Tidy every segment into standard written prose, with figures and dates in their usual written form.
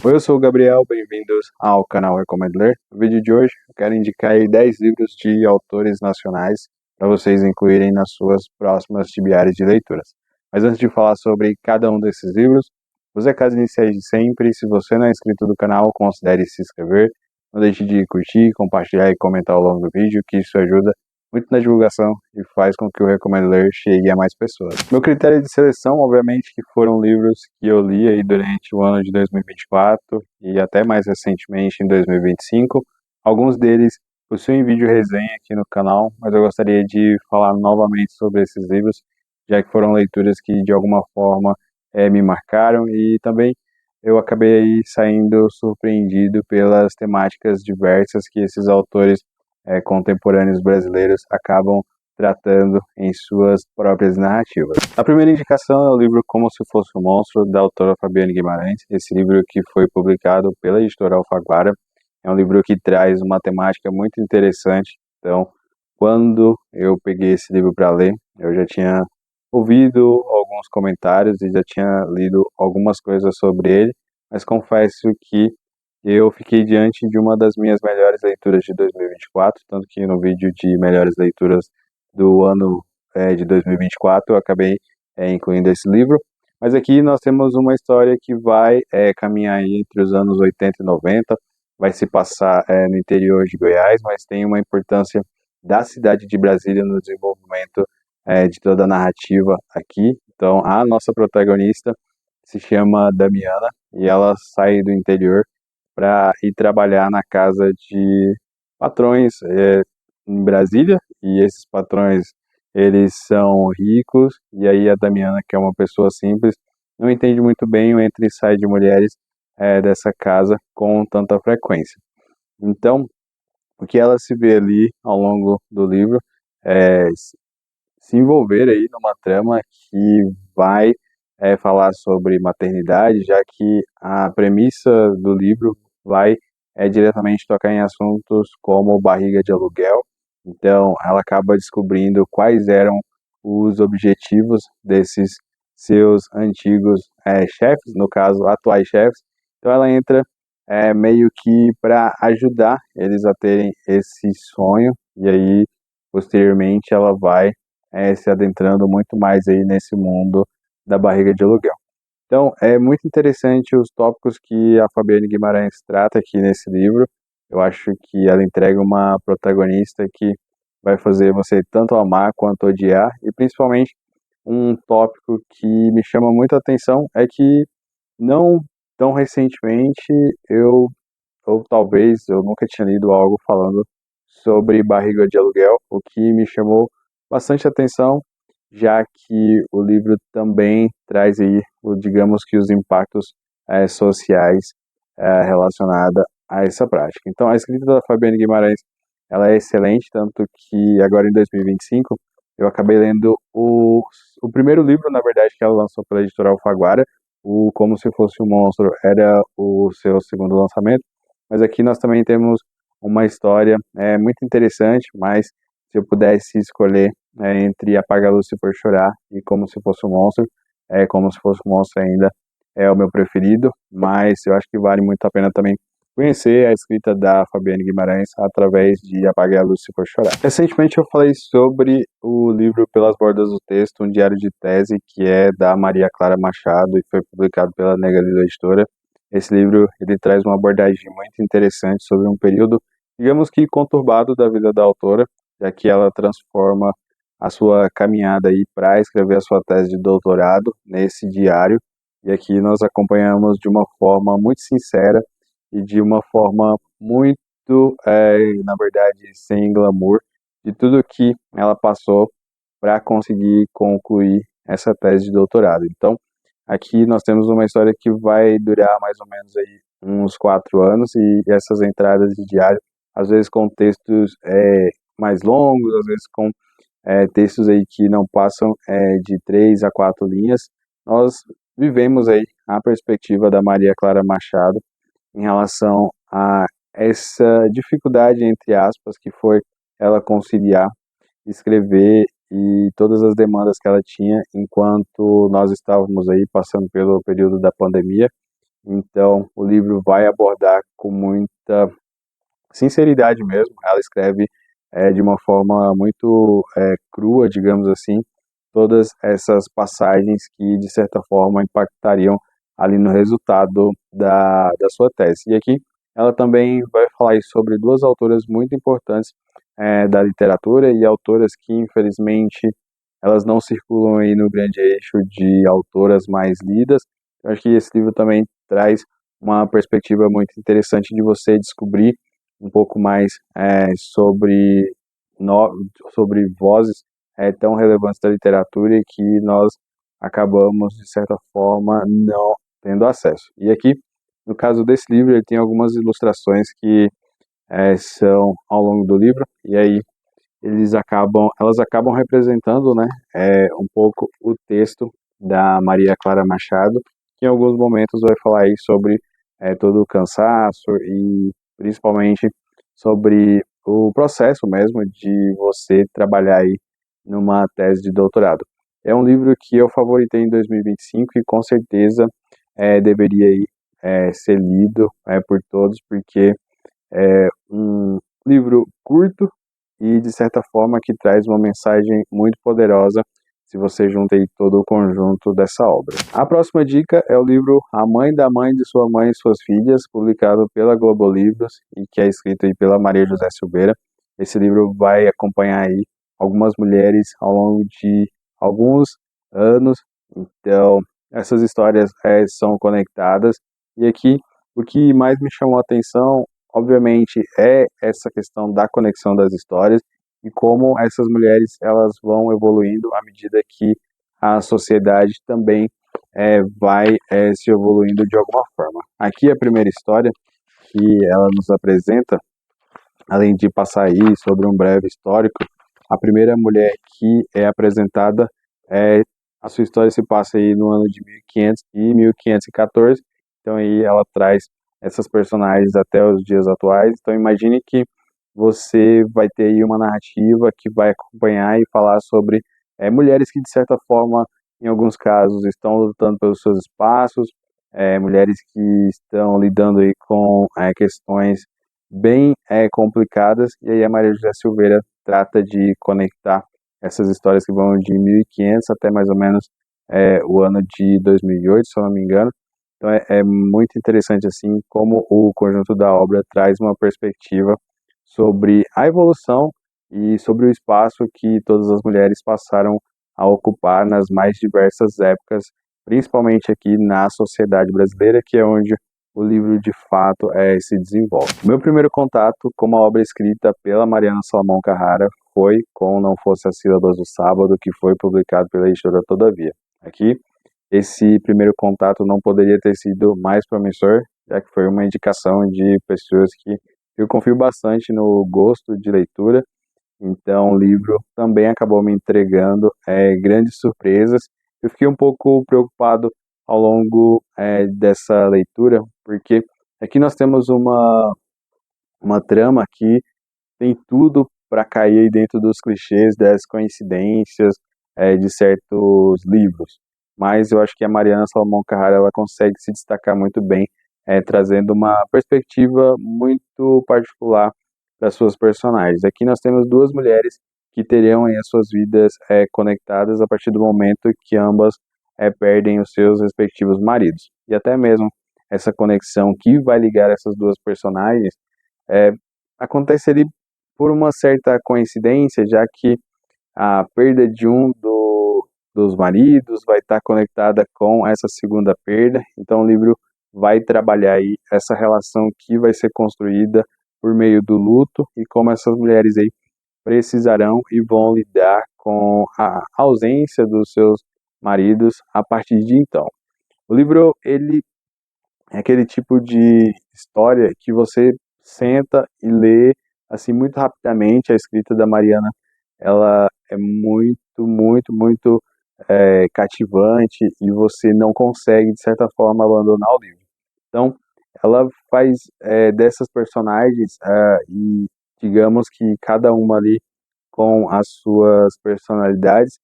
Oi, eu sou o Gabriel, bem-vindos ao canal Recomendo Ler. No vídeo de hoje, eu quero indicar aí 10 livros de autores nacionais para vocês incluírem nas suas próximas diárias de leituras. Mas antes de falar sobre cada um desses livros, os recados iniciais de sempre. Se você não é inscrito do canal, considere se inscrever. Não deixe de curtir, compartilhar e comentar ao longo do vídeo, que isso ajuda muito na divulgação e faz com que o Recomendo Ler chegue a mais pessoas. Meu critério de seleção, obviamente, que foram livros que eu li aí durante o ano de 2024 e até mais recentemente em 2025. Alguns deles possuem vídeo resenha aqui no canal, mas eu gostaria de falar novamente sobre esses livros, já que foram leituras que de alguma forma me marcaram e também eu acabei aí saindo surpreendido pelas temáticas diversas que esses autores contemporâneos brasileiros acabam tratando em suas próprias narrativas. A primeira indicação é o livro Como Se Fosse um Monstro, da autora Fabiane Guimarães. Esse livro que foi publicado pela editora Alfaguara é um livro que traz uma temática muito interessante. Então, quando eu peguei esse livro para ler, eu já tinha ouvido alguns comentários e já tinha lido algumas coisas sobre ele, mas confesso que eu fiquei diante de uma das minhas melhores leituras de 2024, tanto que no vídeo de melhores leituras do ano de 2024 eu acabei incluindo esse livro. Mas aqui nós temos uma história que vai caminhar aí entre os anos 80 e 90, vai se passar no interior de Goiás, mas tem uma importância da cidade de Brasília no desenvolvimento de toda a narrativa aqui. Então a nossa protagonista se chama Damiana e ela sai do interior para ir trabalhar na casa de patrões em Brasília, e esses patrões eles são ricos, e aí a Damiana, que é uma pessoa simples, não entende muito bem o entra e sai de mulheres dessa casa com tanta frequência. Então, o que ela se vê ali ao longo do livro é se envolver aí numa trama que vai falar sobre maternidade, já que a premissa do livro vai diretamente tocar em assuntos como barriga de aluguel. Então, ela acaba descobrindo quais eram os objetivos desses seus antigos chefes, no caso, atuais chefes. Então, ela entra meio que para ajudar eles a terem esse sonho, e aí, posteriormente, ela vai se adentrando muito mais aí nesse mundo da barriga de aluguel. Então, é muito interessante os tópicos que a Fabiane Guimarães trata aqui nesse livro. Eu acho que ela entrega uma protagonista que vai fazer você tanto amar quanto odiar, e principalmente um tópico que me chama muita atenção é que não tão recentemente eu, ou talvez eu nunca tinha lido algo falando sobre barriga de aluguel, o que me chamou bastante atenção, já que o livro também traz aí, digamos que os impactos sociais relacionados a essa prática. Então, a escrita da Fabiane Guimarães, ela é excelente, tanto que agora em 2025 eu acabei lendo o primeiro livro, na verdade, que ela lançou pela editora Alfaguara, o Como Se Fosse um Monstro era o seu segundo lançamento, mas aqui nós também temos uma história muito interessante, mas se eu pudesse escolher entre Apaga a Luz Se For Chorar e Como Se Fosse um Monstro, Como Se Fosse um Monstro ainda é o meu preferido, mas eu acho que vale muito a pena também conhecer a escrita da Fabiane Guimarães através de Apague a Luz Se For Chorar. Recentemente eu falei sobre o livro Pelas Bordas do Texto, um diário de tese, que é da Maria Clara Machado e foi publicado pela Nega Lila Editora. Esse livro ele traz uma abordagem muito interessante sobre um período, digamos que conturbado da vida da autora, já que ela transforma a sua caminhada aí para escrever a sua tese de doutorado nesse diário, e aqui nós acompanhamos de uma forma muito sincera e de uma forma muito, na verdade, sem glamour, de tudo que ela passou para conseguir concluir essa tese de doutorado. Então, aqui nós temos uma história que vai durar mais ou menos aí uns 4 anos, e essas entradas de diário, às vezes com textos mais longos, às vezes com textos aí que não passam de 3 a 4 linhas, nós vivemos aí a perspectiva da Maria Clara Machado em relação a essa dificuldade, entre aspas, que foi ela conciliar, escrever e todas as demandas que ela tinha enquanto nós estávamos aí passando pelo período da pandemia, Então, o livro vai abordar com muita sinceridade mesmo. Ela escreve de uma forma muito crua, digamos assim, todas essas passagens que, de certa forma, impactariam ali no resultado da sua tese. E aqui ela também vai falar aí sobre duas autoras muito importantes da literatura e autoras que, infelizmente, elas não circulam aí no grande eixo de autoras mais lidas. Eu acho que esse livro também traz uma perspectiva muito interessante de você descobrir um pouco mais no, sobre vozes tão relevantes da literatura e que nós acabamos, de certa forma, não tendo acesso. E aqui, no caso desse livro, ele tem algumas ilustrações que são ao longo do livro, e aí elas acabam representando, né, um pouco o texto da Maria Clara Machado, que em alguns momentos vai falar aí sobre todo o cansaço e principalmente sobre o processo mesmo de você trabalhar aí numa tese de doutorado. É um livro que eu favoritei em 2025 e com certeza deveria aí, ser lido por todos, porque é um livro curto e, de certa forma, que traz uma mensagem muito poderosa se você junta aí todo o conjunto dessa obra. A próxima dica é o livro A Mãe de Sua Mãe e Suas Filhas, publicado pela Globo Livros e que é escrito aí pela Maria José Silveira. Esse livro vai acompanhar aí algumas mulheres ao longo de alguns anos, então essas histórias são conectadas. E aqui o que mais me chamou a atenção, obviamente, é essa questão da conexão das histórias e como essas mulheres elas vão evoluindo à medida que a sociedade também vai se evoluindo de alguma forma. Aqui a primeira história que ela nos apresenta, além de passar aí sobre um breve histórico, a primeira mulher que é apresentada, é, a sua história se passa aí no ano de 1500 e 1514, então aí ela traz essas personagens até os dias atuais. Então imagine que você vai ter aí uma narrativa que vai acompanhar e falar sobre mulheres que de certa forma, em alguns casos, estão lutando pelos seus espaços, mulheres que estão lidando aí com questões bem complicadas, e aí a Maria José Silveira trata de conectar essas histórias que vão de 1500 até mais ou menos o ano de 2008, se eu não me engano. Então é muito interessante assim como o conjunto da obra traz uma perspectiva sobre a evolução e sobre o espaço que todas as mulheres passaram a ocupar nas mais diversas épocas, principalmente aqui na sociedade brasileira, que é onde o livro de fato se desenvolve. Meu primeiro contato com uma obra escrita pela Mariana Salomão Carrara foi com Não Fosse as Sílabas do Sábado, que foi publicado pela editora Todavia. Aqui, esse primeiro contato não poderia ter sido mais promissor, já que foi uma indicação de pessoas que eu confio bastante no gosto de leitura, então o livro também acabou me entregando grandes surpresas. Eu fiquei um pouco preocupado ao longo dessa leitura, porque aqui nós temos uma trama que tem tudo para cair dentro dos clichês, das coincidências de certos livros. Mas eu acho que a Mariana Salomão Carrara ela consegue se destacar muito bem, trazendo uma perspectiva muito particular das suas personagens. Aqui nós temos duas mulheres que teriam aí as suas vidas conectadas a partir do momento que ambas perdem os seus respectivos maridos. E até mesmo essa conexão que vai ligar essas duas personagens é, acontece ali por uma certa coincidência, já que a perda de dos maridos vai estar conectada com essa segunda perda. Então o livro vai trabalhar aí essa relação que vai ser construída por meio do luto e como essas mulheres aí precisarão e vão lidar com a ausência dos seus maridos a partir de então. O livro ele é aquele tipo de história que você senta e lê assim muito rapidamente. A escrita da Mariana, ela é muito cativante e você não consegue de certa forma abandonar o livro. Então, ela faz dessas personagens e digamos que cada uma ali com as suas personalidades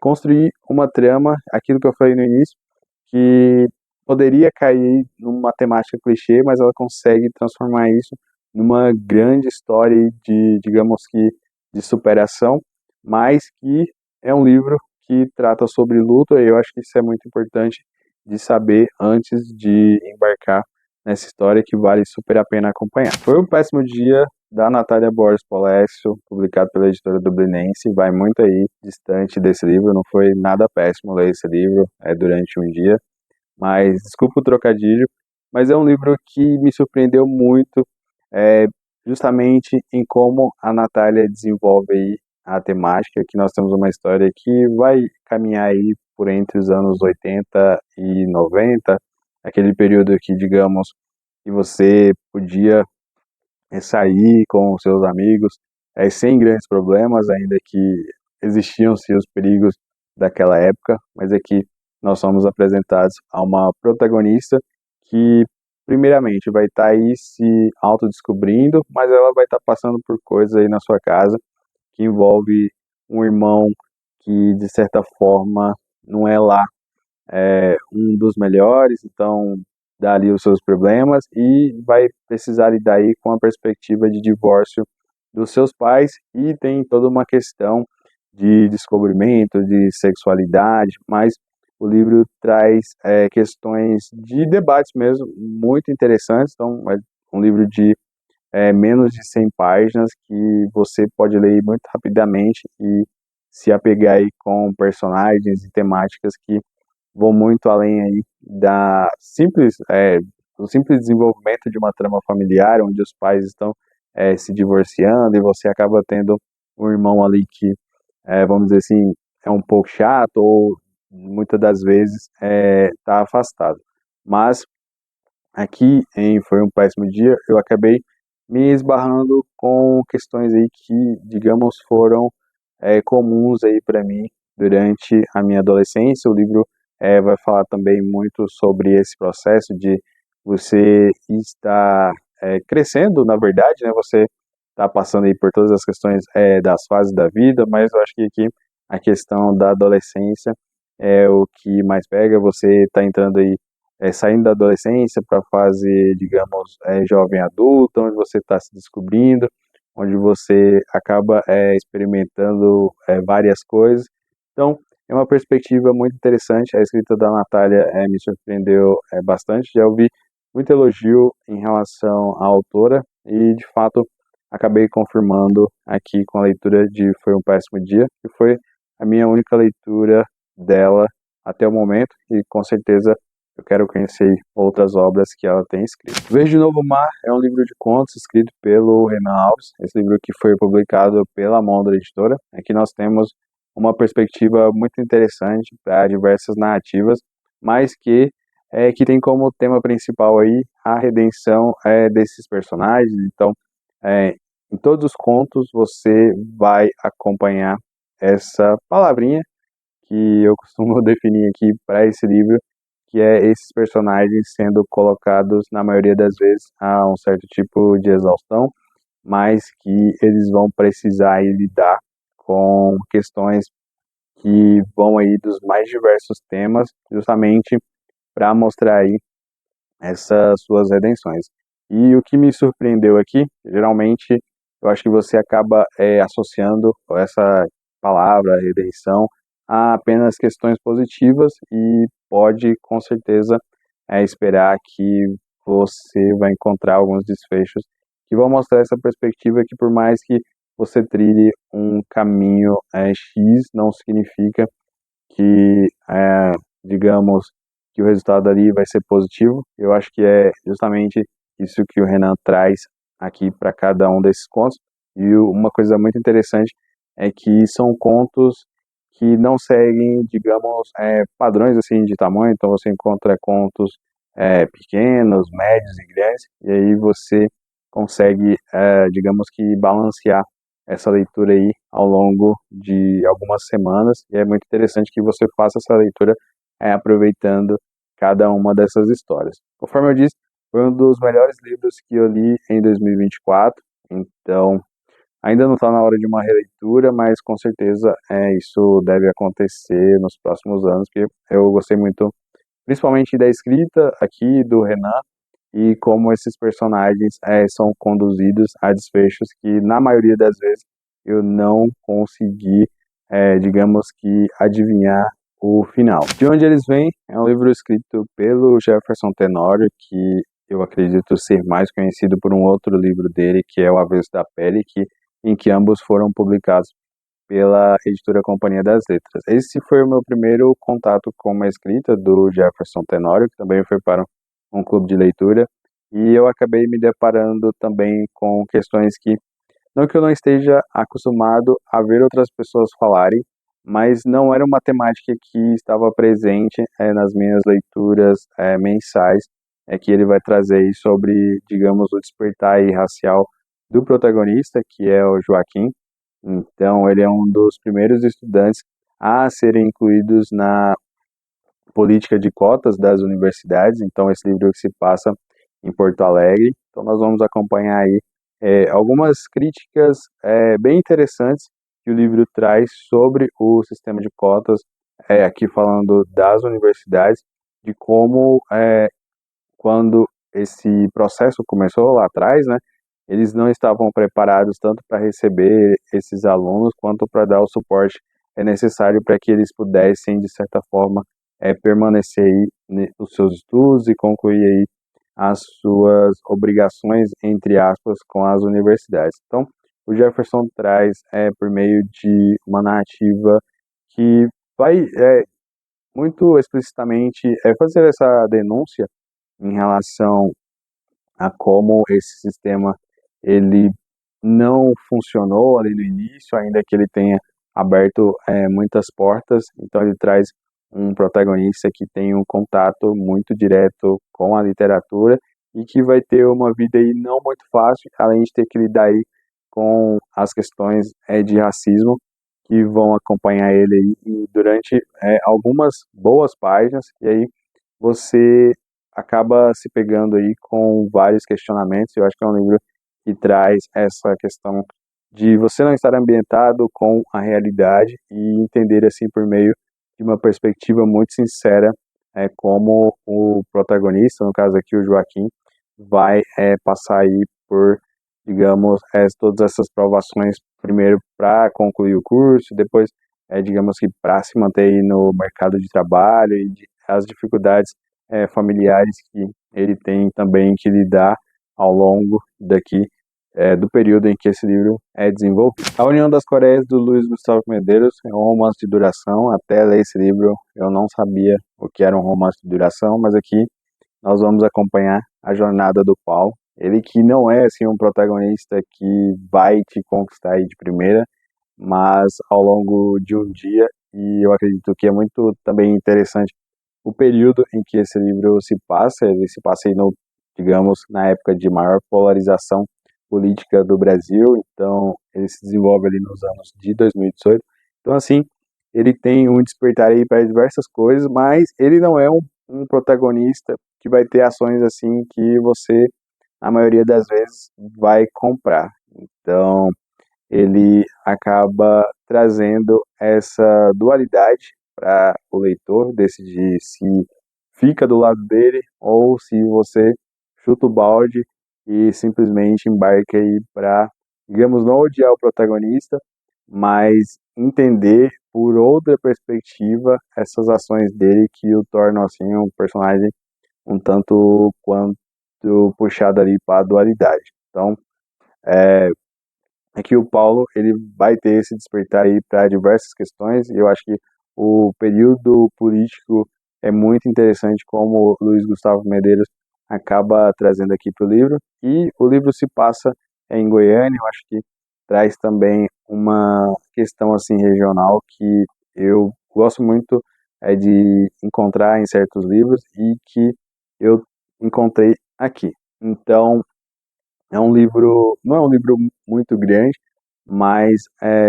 construir uma trama, aquilo que eu falei no início, que poderia cair numa temática clichê, mas ela consegue transformar isso numa grande história de, digamos que, de superação, mas que é um livro que trata sobre luta, e eu acho que isso é muito importante de saber antes de embarcar nessa história que vale super a pena acompanhar. Foi um péssimo dia da Natália Borges Polécio, publicado pela editora Dublinense, vai muito aí distante desse livro, não foi nada péssimo ler esse livro durante um dia, mas desculpa o trocadilho, mas é um livro que me surpreendeu muito, é, justamente em como a Natália desenvolve aí a temática, que nós temos uma história que vai caminhar aí por entre os anos 80 e 90, aquele período que, digamos, que você podia sair com os seus amigos, sem grandes problemas, ainda que existiam-se os perigos daquela época, mas aqui nós somos apresentados a uma protagonista que, primeiramente, vai estar aí se autodescobrindo, mas ela vai estar passando por coisas aí na sua casa que envolve um irmão que, de certa forma, não é lá um dos melhores, então dá ali os seus problemas e vai precisar lidar aí com a perspectiva de divórcio dos seus pais e tem toda uma questão de descobrimento, de sexualidade, mas o livro traz questões de debates mesmo muito interessantes, então é um livro de menos de 100 páginas que você pode ler muito rapidamente e se apegar aí com personagens e temáticas que vou muito além aí do simples desenvolvimento de uma trama familiar, onde os pais estão se divorciando e você acaba tendo um irmão ali que, vamos dizer assim, é um pouco chato ou muitas das vezes está afastado. Mas aqui em Foi um Péssimo Dia, eu acabei me esbarrando com questões aí que, digamos, foram comuns aí para mim durante a minha adolescência. O livro vai falar também muito sobre esse processo de você estar crescendo, na verdade, né? Você está passando aí por todas as questões das fases da vida, mas eu acho que aqui a questão da adolescência é o que mais pega. Você está entrando aí saindo da adolescência para a fase, digamos, jovem adulta, onde você está se descobrindo, onde você acaba experimentando várias coisas. Então, é uma perspectiva muito interessante. A escrita da Natália me surpreendeu bastante. Já ouvi muito elogio em relação à autora e, de fato, acabei confirmando aqui com a leitura de Foi um Péssimo Dia, que foi a minha única leitura dela até o momento e, com certeza, eu quero conhecer outras obras que ela tem escrito. Verde Novo Mar é um livro de contos escrito pelo Renan Alves. Esse livro que foi publicado pela Mondra Editora. Aqui nós temos uma perspectiva muito interessante para diversas narrativas, mas que tem como tema principal aí a redenção desses personagens. Então, é, em todos os contos você vai acompanhar essa palavrinha que eu costumo definir aqui para esse livro, que é esses personagens sendo colocados, na maioria das vezes, a um certo tipo de exaustão, mas que eles vão precisar aí lidar com questões que vão aí dos mais diversos temas, justamente para mostrar aí essas suas redenções. E o que me surpreendeu aqui, geralmente, eu acho que você acaba associando essa palavra, redenção, a apenas questões positivas e pode, com certeza, esperar que você vai encontrar alguns desfechos que vão mostrar essa perspectiva que, por mais que você trilhe um caminho X, não significa que, digamos, que o resultado ali vai ser positivo. Eu acho que é justamente isso que o Renan traz aqui para cada um desses contos. E uma coisa muito interessante é que são contos que não seguem, digamos, padrões assim de tamanho. Então você encontra contos pequenos, médios e grandes, e aí você consegue, digamos que, balancear essa leitura aí ao longo de algumas semanas, e é muito interessante que você faça essa leitura aproveitando cada uma dessas histórias. Conforme eu disse, foi um dos melhores livros que eu li em 2024, então ainda não está na hora de uma releitura, mas com certeza isso deve acontecer nos próximos anos, porque eu gostei muito principalmente da escrita aqui do Renan e como esses personagens são conduzidos a desfechos que, na maioria das vezes, eu não consegui, digamos que, adivinhar o final. De onde eles vêm é um livro escrito pelo Jefferson Tenório, que eu acredito ser mais conhecido por um outro livro dele, que é O Avesso da Pele, em que ambos foram publicados pela editora Companhia das Letras. Esse foi o meu primeiro contato com uma escrita do Jefferson Tenório, que também foi para um clube de leitura, e eu acabei me deparando também com questões que, não que eu não esteja acostumado a ver outras pessoas falarem, mas não era uma temática que estava presente nas minhas leituras mensais, que ele vai trazer aí sobre, digamos, o despertar aí racial do protagonista, que é o Joaquim. Então, ele é um dos primeiros estudantes a serem incluídos na política de cotas das universidades. Então, esse livro que se passa em Porto Alegre. Então, nós vamos acompanhar aí algumas críticas bem interessantes que o livro traz sobre o sistema de cotas, aqui falando das universidades, de como quando esse processo começou lá atrás, né, eles não estavam preparados tanto para receber esses alunos quanto para dar o suporte necessário para que eles pudessem, de certa forma, permanecer aí nos seus estudos e concluir aí as suas obrigações, entre aspas, com as universidades. Então, o Jefferson traz, por meio de uma narrativa que vai muito explicitamente fazer essa denúncia em relação a como esse sistema ele não funcionou ali no início, ainda que ele tenha aberto muitas portas. Então ele traz um protagonista que tem um contato muito direto com a literatura e que vai ter uma vida aí não muito fácil, além de ter que lidar aí com as questões de racismo que vão acompanhar ele aí durante algumas boas páginas, e aí você acaba se pegando aí com vários questionamentos. Eu acho que é um livro que traz essa questão de você não estar ambientado com a realidade e entender assim por meio de uma perspectiva muito sincera como o protagonista, no caso aqui o Joaquim, vai passar aí por, digamos, todas essas provações, primeiro para concluir o curso, depois, digamos que para se manter aí no mercado de trabalho e as dificuldades familiares que ele tem também que lidar ao longo do período em que esse livro é desenvolvido. A União das Coreias, do Luiz Gustavo Medeiros, é um romance de duração. Até ler esse livro eu não sabia o que era um romance de duração, mas aqui nós vamos acompanhar a jornada do Paulo. Ele que não é assim um protagonista que vai te conquistar aí de primeira, mas ao longo de um dia, e eu acredito que é muito também interessante o período em que esse livro se passa. Ele se passa aí no, digamos, na época de maior polarização política do Brasil. Então ele se desenvolve ali nos anos de 2018. Então assim, ele tem um despertar aí para diversas coisas, mas ele não é um protagonista que vai ter ações assim que você, na maioria das vezes, vai comprar. Então ele acaba trazendo essa dualidade para o leitor decidir se fica do lado dele ou se você chuta o balde e simplesmente embarca aí para, digamos, não odiar o protagonista, mas entender por outra perspectiva essas ações dele que o tornam assim um personagem um tanto quanto puxado ali para a dualidade. Então, que o Paulo ele vai ter esse despertar aí para diversas questões, e eu acho que o período político é muito interessante como o Luiz Gustavo Medeiros acaba trazendo aqui para o livro. E o livro se passa em Goiânia. Eu acho que traz também uma questão assim regional que eu gosto muito de encontrar em certos livros e que eu encontrei aqui. Então, é um livro, não é um livro muito grande, mas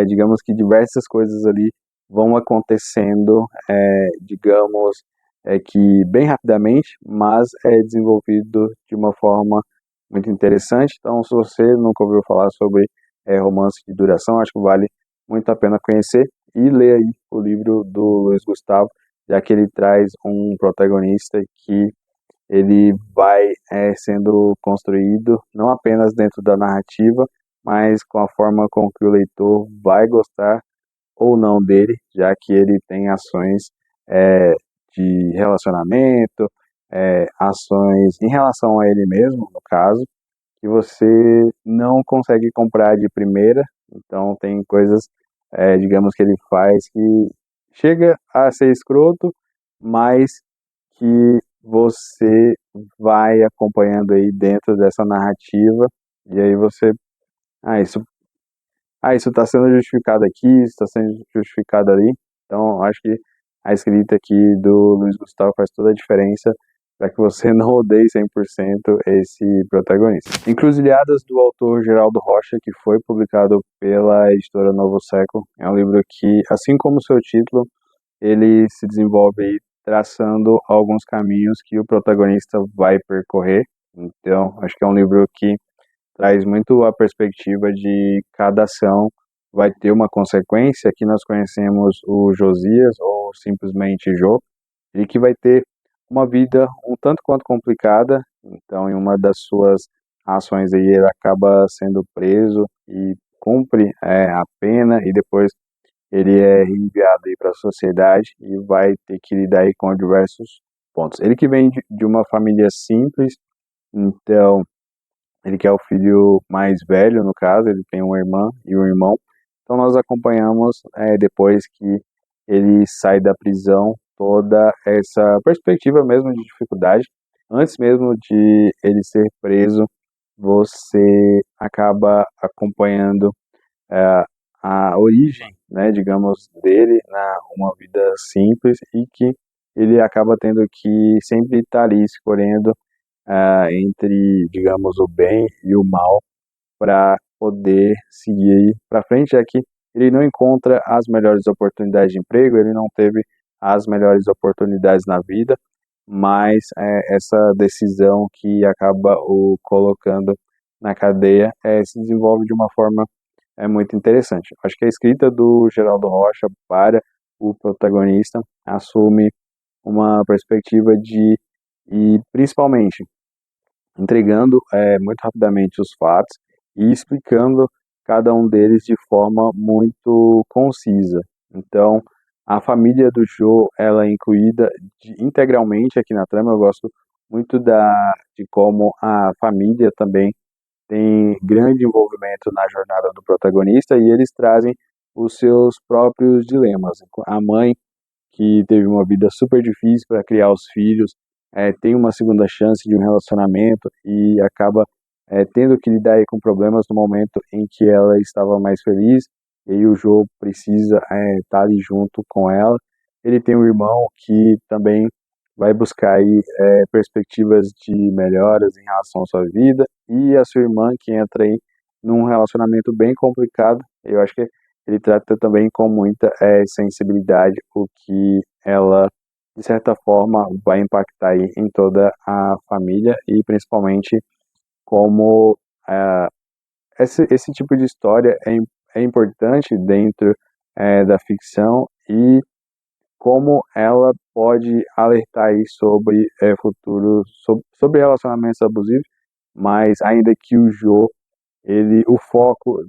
digamos que diversas coisas ali vão acontecendo, digamos, que bem rapidamente, mas é desenvolvido de uma forma muito interessante. Então, se você nunca ouviu falar sobre romance de duração, acho que vale muito a pena conhecer e ler aí o livro do Luiz Gustavo, já que ele traz um protagonista que ele vai sendo construído não apenas dentro da narrativa, mas com a forma com que o leitor vai gostar ou não dele, já que ele tem ações é, de relacionamento, ações em relação a ele mesmo, no caso, que você não consegue comprar de primeira. Então tem coisas, digamos, que ele faz que chega a ser escroto, mas que você vai acompanhando aí dentro dessa narrativa, e aí você, ah, isso está sendo justificado aqui, isso está sendo justificado ali. Então, acho que a escrita aqui do Luiz Gustavo faz toda a diferença para que você não odeie 100% esse protagonista. Encruzilhadas, do autor Geraldo Rocha, que foi publicado pela editora Novo Século, é um livro que, assim como o seu título, ele se desenvolve aí traçando alguns caminhos que o protagonista vai percorrer. Então, acho que é um livro que traz muito a perspectiva de cada ação vai ter uma consequência. Aqui nós conhecemos o Josias, ou simplesmente Jô, e que vai ter uma vida um tanto quanto complicada. Então, em uma das suas ações aí, ele acaba sendo preso e cumpre a pena, e depois ele é enviado aí para a sociedade e vai ter que lidar aí com diversos pontos. Ele que vem de uma família simples, então ele que é o filho mais velho, no caso, ele tem uma irmã e um irmão. Então nós acompanhamos, depois que ele sai da prisão, toda essa perspectiva mesmo de dificuldade. Antes mesmo de ele ser preso, você acaba acompanhando é, a origem, né, digamos, dele na uma vida simples, e que ele acaba tendo que sempre estar ali escolhendo entre, digamos, o bem e o mal para poder seguir para frente, já que ele não encontra as melhores oportunidades de emprego, ele não teve as melhores oportunidades na vida, mas essa decisão que acaba o colocando na cadeia se desenvolve de uma forma muito interessante. Acho que a escrita do Geraldo Rocha para o protagonista assume uma perspectiva de, e principalmente entregando muito rapidamente os fatos e explicando cada um deles de forma muito concisa. Então, a família do Joe, ela é incluída integralmente aqui na trama. Eu gosto muito de como a família também tem grande envolvimento na jornada do protagonista, e eles trazem os seus próprios dilemas. A mãe, que teve uma vida super difícil para criar os filhos, tem uma segunda chance de um relacionamento e acaba tendo que lidar aí com problemas no momento em que ela estava mais feliz, e aí o Joe precisa estar ali junto com ela. Ele tem um irmão que também vai buscar aí perspectivas de melhoras em relação à sua vida, e a sua irmã, que entra aí num relacionamento bem complicado. Eu acho que ele trata também com muita sensibilidade o que ela, de certa forma, vai impactar aí em toda a família, e principalmente como esse tipo de história é importante dentro da ficção, e como ela pode alertar aí sobre futuro, sobre relacionamentos abusivos, mas ainda que o Joe, o foco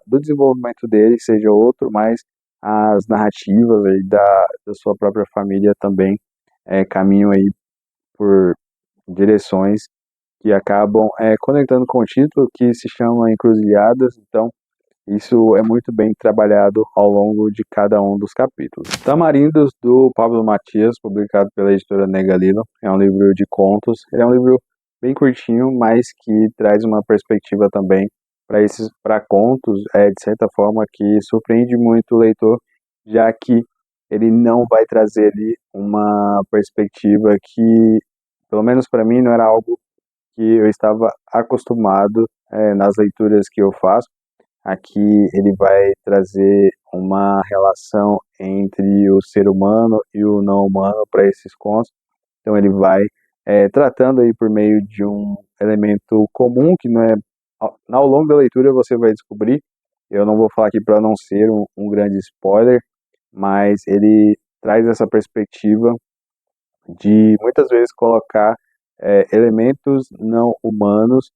do desenvolvimento dele seja outro, mas as narrativas aí da sua própria família também caminham aí por direções que acabam conectando com o título, que se chama Encruzilhadas. Então, isso é muito bem trabalhado ao longo de cada um dos capítulos. Tamarindos, do Pablo Matias, publicado pela editora Negalilo, é um livro de contos. Ele é um livro bem curtinho, mas que traz uma perspectiva também para contos, de certa forma, que surpreende muito o leitor, já que ele não vai trazer ali uma perspectiva que, pelo menos para mim, não era algo que eu estava acostumado nas leituras que eu faço. Aqui ele vai trazer uma relação entre o ser humano e o não humano para esses contos. Então ele vai tratando aí por meio de um elemento comum que não é ao longo da leitura você vai descobrir. Eu não vou falar aqui para não ser um grande spoiler, mas ele traz essa perspectiva de muitas vezes colocar elementos não humanos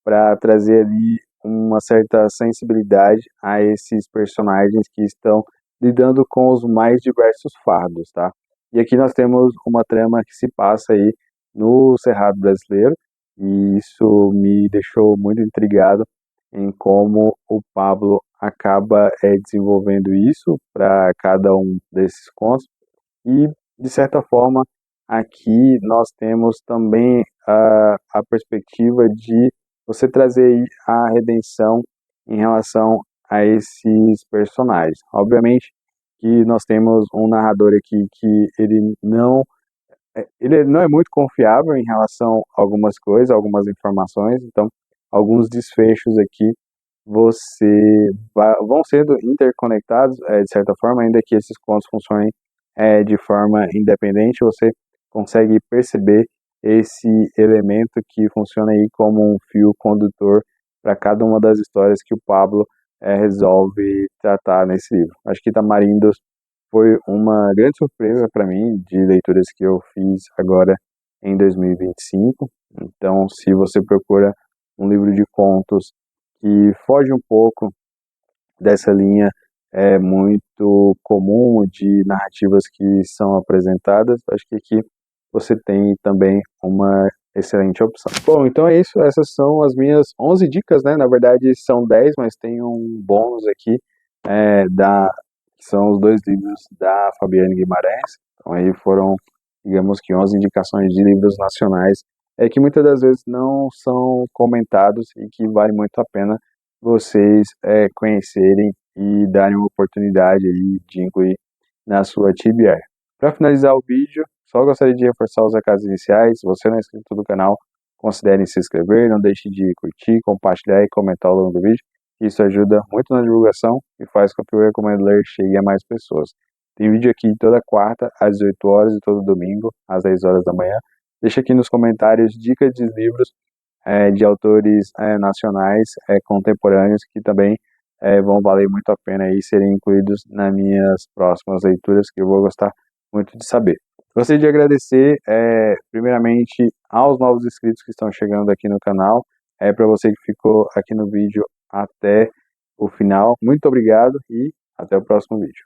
para trazer ali uma certa sensibilidade a esses personagens que estão lidando com os mais diversos fardos, tá? E aqui nós temos uma trama que se passa aí no Cerrado Brasileiro, e isso me deixou muito intrigado em como o Pablo acaba desenvolvendo isso para cada um desses contos. E, de certa forma, aqui nós temos também a perspectiva de você trazer aí a redenção em relação a esses personagens. Obviamente que nós temos um narrador aqui que ele não é muito confiável em relação a algumas coisas, algumas informações, então alguns desfechos aqui vão sendo interconectados, de certa forma, ainda que esses contos funcionem de forma independente, você consegue perceber esse elemento que funciona aí como um fio condutor para cada uma das histórias que o Pablo resolve tratar nesse livro. Acho que Tamarindos foi uma grande surpresa para mim de leituras que eu fiz agora em 2025. Então, se você procura um livro de contos que foge um pouco dessa linha muito comum de narrativas que são apresentadas, acho que aqui você tem também uma excelente opção. Bom, então é isso, essas são as minhas 11 dicas, né? Na verdade são 10, mas tem um bônus aqui, que são os dois livros da Fabiane Guimarães. Então aí foram, digamos que 11 indicações de livros nacionais, que muitas das vezes não são comentados e que vale muito a pena vocês conhecerem e darem uma oportunidade aí de incluir na sua TBR. Para finalizar o vídeo, só gostaria de reforçar os recados iniciais. Se você não é inscrito no canal, considere se inscrever, não deixe de curtir, compartilhar e comentar ao longo do vídeo. Isso ajuda muito na divulgação e faz com que o Recomendo Ler chegue a mais pessoas. Tem vídeo aqui toda quarta às 18 horas e todo domingo às 10 horas da manhã. Deixa aqui nos comentários dicas de livros de autores nacionais contemporâneos que também vão valer muito a pena aí serem incluídos nas minhas próximas leituras, que eu vou gostar muito de saber. Gostaria de agradecer primeiramente aos novos inscritos que estão chegando aqui no canal, para você que ficou aqui no vídeo até o final, muito obrigado e até o próximo vídeo.